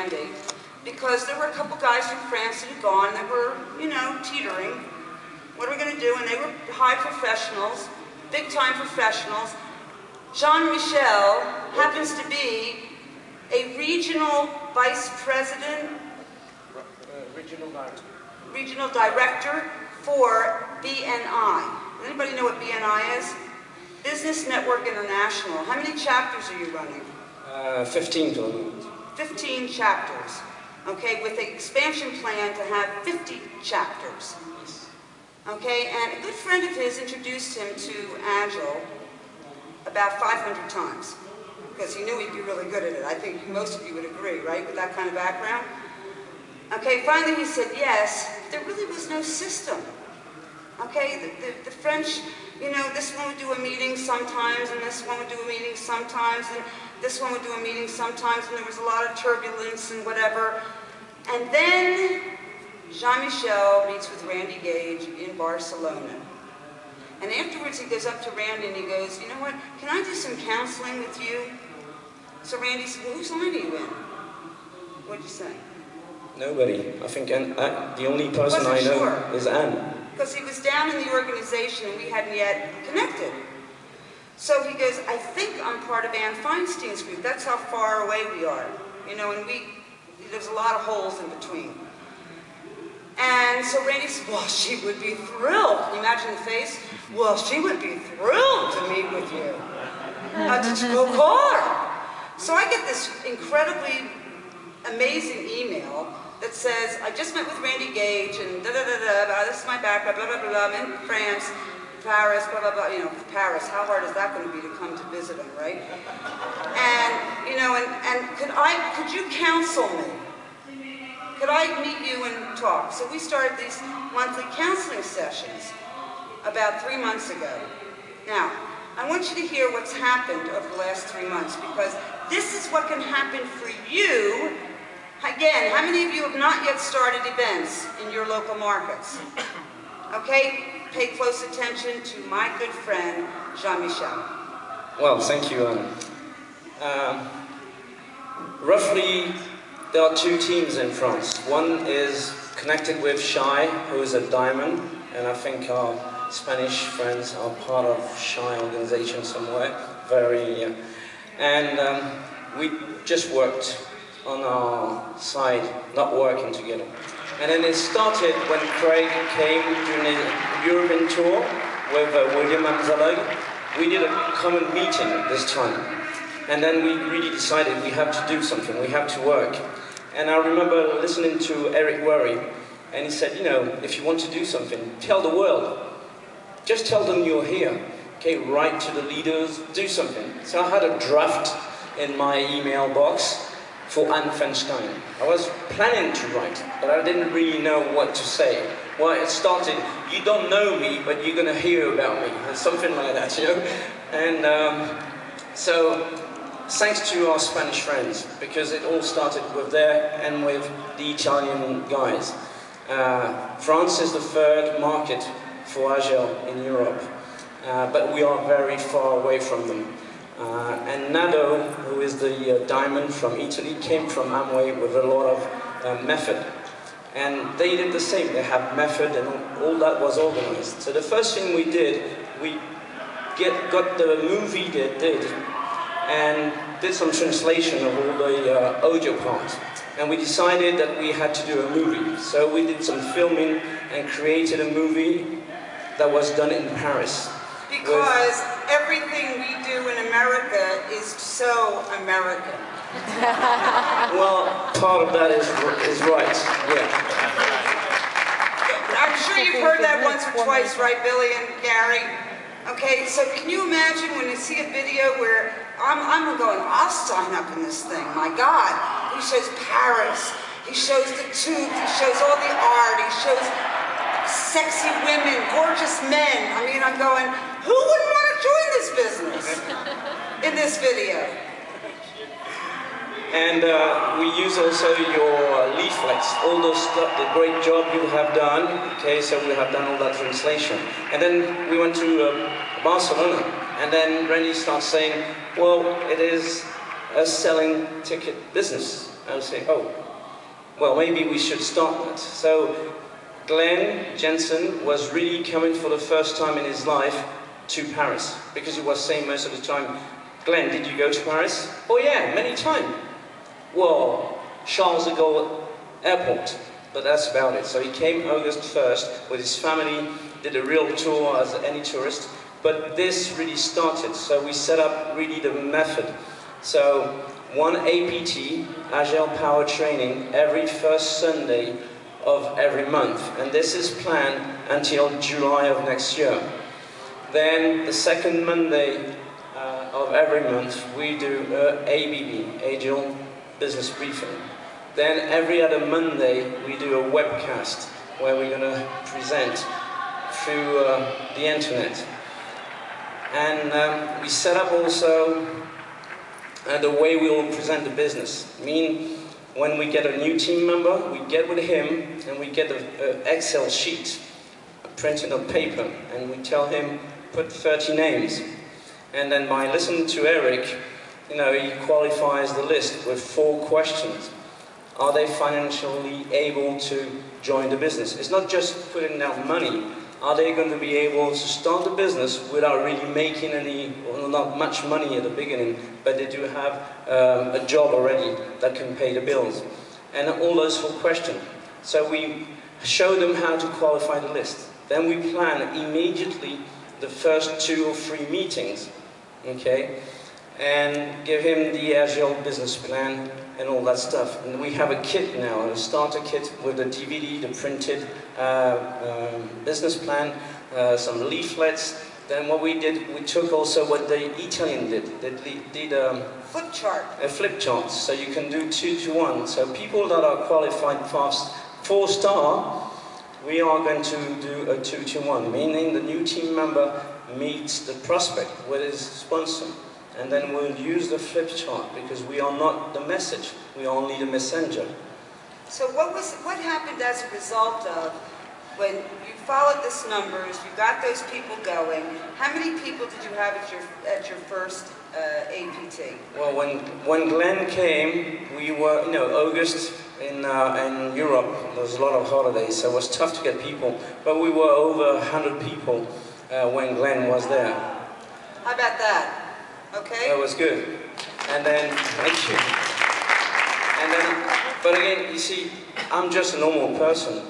Randy, because there were a couple guys from France that had gone that were, you know, teetering. What are we going to do? And they were high professionals, big-time professionals. Jean-Michel happens to be a regional vice president, regional director for BNI. Does anybody know what BNI is? Business Network International. How many chapters are you running? 15 to the moment. 15 chapters. Okay, with an expansion plan to have 50 chapters. Okay, and a good friend of his introduced him to Agel about 500 times because he knew he'd be really good at it. I think most of you would agree, right, with that kind of background? Okay, finally he said yes. There really was no system. Okay, the French, you know, this one would do a meeting sometimes, and this one would do a meeting sometimes, and this one would do a meeting sometimes, and there was a lot of turbulence and whatever. And then Jean-Michel meets with Randy Gage in Barcelona. And afterwards he goes up to Randy and he goes, you know what, can I do some counseling with you? So Randy said, well, whose line are you in? What'd you say? Nobody. I think the only person I know is Anne. Because he was down in the organization and we hadn't yet connected. So he goes, I think I'm part of Anne Feinstein's group. That's how far away we are. You know, and there's a lot of holes in between. And so Randy said, well, she would be thrilled. Can you imagine the face? Well, she would be thrilled to meet with you. Did you go call her? So I get this incredibly amazing email that says, I just met with Randy Gage and da-da-da-da, this is my background, blah, blah, blah, blah, I'm in France, Paris, blah, blah, blah, you know, Paris, how hard is that going to be to come to visit him, right? And, you know, and could you counsel me? Could I meet you and talk? So we started these monthly counseling sessions about 3 months ago. Now, I want you to hear what's happened over the last 3 months, because this is what can happen for you. Again, how many of you have not yet started events in your local markets? Okay, pay close attention to my good friend, Jean-Michel. Well, thank you, Anne. Roughly, there are 2 teams in France. One is connected with Shy, who is a diamond, and I think our Spanish friends are part of Shy organization somewhere. And we just worked on our side, not working together. And then it started when Craig came during the European tour with William Amzalag. We did a common meeting this time. And then we really decided we have to do something, we have to work. And I remember listening to Eric Worre, and he said, you know, if you want to do something, tell the world. Just tell them you're here. Okay, write to the leaders, do something. So I had a draft in my email box for Anne Feinstein. I was planning to write, but I didn't really know what to say. Well, it started, you don't know me, but you're gonna hear about me, and something like that, you know? And so, thanks to our Spanish friends, because it all started with there and with the Italian guys. France is the 3rd market for Agel in Europe, but we are very far away from them. And Nado, who is the diamond from Italy, came from Amway with a lot of method. And they did the same, they have method and all that was organized. So the first thing we did, we got the movie they did and did some translation of all the audio parts. And we decided that we had to do a movie. So we did some filming and created a movie that was done in Paris. Because everything we do in America is so American. Well, part of that is right, yeah. I'm sure you've heard that once or twice, right, Billy and Gary? Okay, so can you imagine when you see a video where I'm going, I'll sign up in this thing, my God. He shows Paris, he shows the tube, he shows all the art, he shows sexy women, gorgeous men. I mean, I'm going, who wouldn't want to join this business in this video? And we use also your leaflets, all those stuff, the great job you have done. Okay, so we have done all that translation. And then we went to Barcelona, and then Randy starts saying, well, it is a selling ticket business. I would say, oh, well, maybe we should start that. So Glenn Jensen was really coming for the first time in his life to Paris, because he was saying most of the time, Glenn, did you go to Paris? Oh yeah, many times. Well, Charles de Gaulle Airport, but that's about it. So he came August 1st with his family, did a real tour as any tourist, but this really started. So we set up really the method. So one APT, Agel Power Training, every first Sunday of every month, and this is planned until July of next year. Then the second Monday of every month we do ABB, Agel Business Briefing. Then every other Monday we do a webcast where we're going to present through the internet. And we set up also the way we will present the business. I mean, when we get a new team member, we get with him and we get an Excel sheet printed on paper, and we tell him, put 30 names. And then by listening to Eric, you know, he qualifies the list with 4 questions. Are they financially able to join the business? It's not just putting out money. Are they going to be able to start the business without really making any, well, not much money at the beginning, but they do have a job already that can pay the bills? And all those 4 questions. So we show them how to qualify the list. Then we plan immediately the first 2 or 3 meetings, okay? And give him the Agel business plan and all that stuff. And we have a kit now, a starter kit with the DVD, the printed business plan, some leaflets. Then what we did, we took also what the Italian did. They did flip chart. A flip chart, so you can do 2 to 1. So people that are qualified fast 4-star, we are going to do a 2 to 1, meaning the new team member meets the prospect with his sponsor. And then we'll use the flip chart, because we are not the message, we are only the messenger. So what happened as a result of when you followed this numbers, you got those people going? How many people did you have at your first APT? Well, when Glenn came, we were, you know, August in Europe, there was a lot of holidays, so it was tough to get people, but we were over 100 people when Glenn was there. How about that? Okay. That was good. And then, thank you. And then, but again, you see, I'm just a normal person.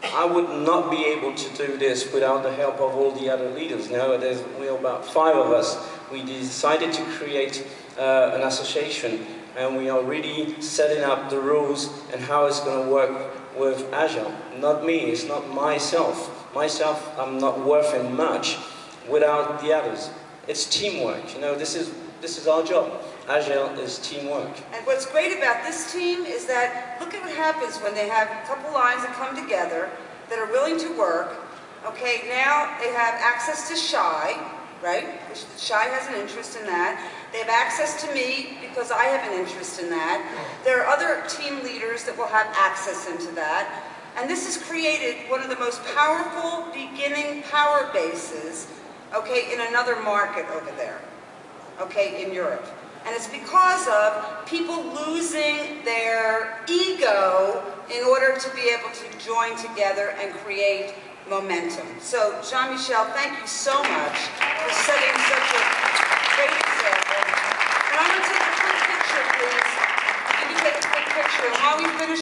I would not be able to do this without the help of all the other leaders. Now, we're about 5 of us. We decided to create an association, and we are really setting up the rules and how it's going to work with Agel. Not me, it's not myself. Myself, I'm not worth much without the others. It's teamwork, you know, this is our job. Agel is teamwork. And what's great about this team is that, look at what happens when they have a couple lines that come together, that are willing to work. Okay, now they have access to Shy, right? Shy has an interest in that. They have access to me, because I have an interest in that. There are other team leaders that will have access into that. And this has created one of the most powerful beginning power bases, okay, in another market over there, okay, in Europe. And it's because of people losing their ego in order to be able to join together and create momentum. So, Jean-Michel, thank you so much for setting such a great example. And I'm going to take a quick picture, please. Can you take a quick picture? And while we finish